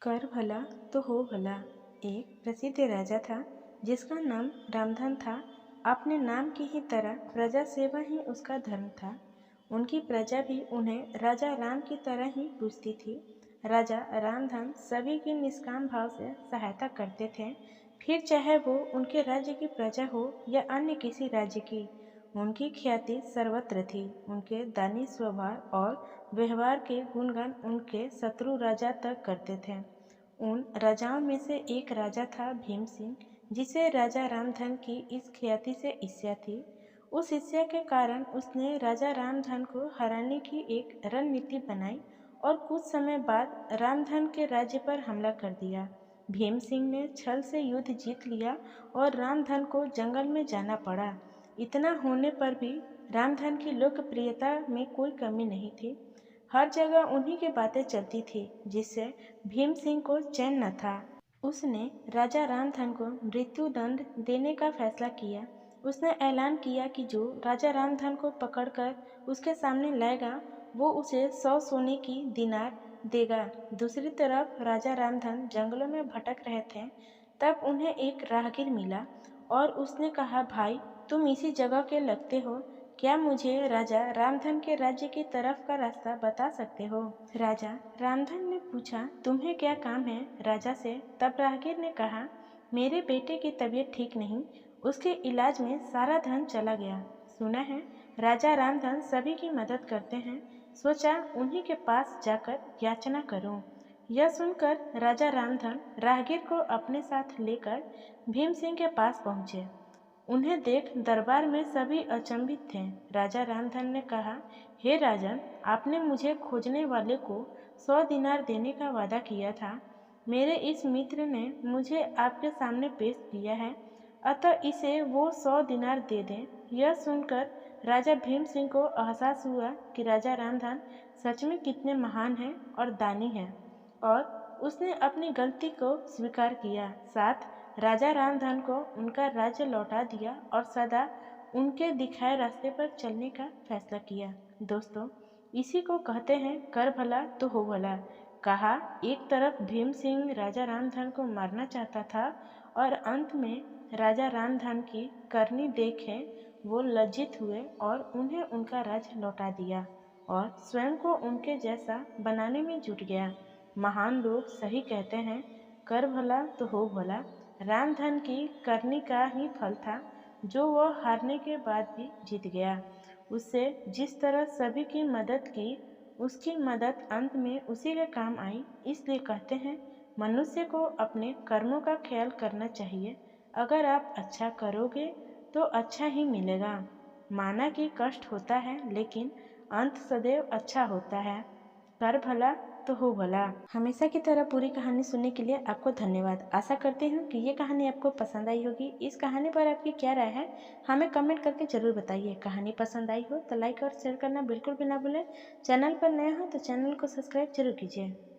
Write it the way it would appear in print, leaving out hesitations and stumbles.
कर भला तो हो भला। एक प्रसिद्ध राजा था जिसका नाम रामधन था। अपने नाम की ही तरह प्रजा सेवा ही उसका धर्म था। उनकी प्रजा भी उन्हें राजा राम की तरह ही पूजती थी। राजा रामधन सभी की निष्काम भाव से सहायता करते थे, फिर चाहे वो उनके राज्य की प्रजा हो या अन्य किसी राज्य की। उनकी ख्याति सर्वत्र थी। उनके दानी स्वभाव और व्यवहार के गुणगान उनके शत्रु राजा तक करते थे। उन राजाओं में से एक राजा था भीम सिंह, जिसे राजा रामधन की इस ख्याति से ईर्ष्या थी। उस ईर्ष्या के कारण उसने राजा रामधन को हराने की एक रणनीति बनाई और कुछ समय बाद रामधन के राज्य पर हमला कर दिया। भीम सिंह ने छल से युद्ध जीत लिया और रामधन को जंगल में जाना पड़ा। इतना होने पर भी रामधन की लोकप्रियता में कोई कमी नहीं थी। हर जगह उन्हीं की बातें चलती थी, जिससे भीम सिंह को चैन न था। उसने राजा रामधन को मृत्यु दंड देने का फैसला किया। उसने ऐलान किया कि जो राजा रामधन को पकड़कर उसके सामने लाएगा, वो उसे 100 सोने की दीनार देगा। दूसरी तरफ राजा रामधन जंगलों में भटक रहे थे। तब उन्हें एक राहगीर मिला और उसने कहा, भाई, तुम इसी जगह के लगते हो, क्या मुझे राजा रामधन के राज्य की तरफ का रास्ता बता सकते हो? राजा रामधन ने पूछा, तुम्हें क्या काम है राजा से? तब राहगीर ने कहा, मेरे बेटे की तबीयत ठीक नहीं, उसके इलाज में सारा धन चला गया। सुना है राजा रामधन सभी की मदद करते हैं, सोचा उन्हीं के पास जाकर याचना करूं। यह सुनकर राजा रामधन राहगीर को अपने साथ लेकर भीम सिंह के पास पहुंचे। उन्हें देख दरबार में सभी अचंभित थे। राजा रामधन ने कहा, हे राजन, आपने मुझे खोजने वाले को 100 दिनार देने का वादा किया था। मेरे इस मित्र ने मुझे आपके सामने पेश किया है, अतः इसे वो 100 दिनार दे दें। यह सुनकर राजा भीम सिंह को एहसास हुआ कि राजा रामधन सच में कितने महान हैं और दानी हैं, और उसने अपनी गलती को स्वीकार किया। साथ राजा रामधन को उनका राज्य लौटा दिया और सदा उनके दिखाए रास्ते पर चलने का फैसला किया। दोस्तों, इसी को कहते हैं कर भला तो हो भला। कहा, एक तरफ भीम सिंह राजा रामधन को मारना चाहता था और अंत में राजा रामधन की करनी देखे वो लज्जित हुए और उन्हें उनका राज्य लौटा दिया और स्वयं को उनके जैसा बनाने में जुट गया। महान लोग सही कहते हैं, कर भला तो हो भला। रामधन की करनी का ही फल था, जो वह हारने के बाद भी जीत गया। उससे जिस तरह सभी की मदद की, उसकी मदद अंत में उसी के काम आई। इसलिए कहते हैं, मनुष्य को अपने कर्मों का ख्याल करना चाहिए। अगर आप अच्छा करोगे तो अच्छा ही मिलेगा। माना कि कष्ट होता है, लेकिन अंत सदैव अच्छा होता है। कर भला तो हो भला। हमेशा की तरह पूरी कहानी सुनने के लिए आपको धन्यवाद। आशा करती हूँ कि ये कहानी आपको पसंद आई होगी। इस कहानी पर आपकी क्या राय है, हमें कमेंट करके जरूर बताइए। कहानी पसंद आई हो तो लाइक और शेयर करना बिल्कुल भी ना भूलें। चैनल पर नए हो तो चैनल को सब्सक्राइब जरूर कीजिए।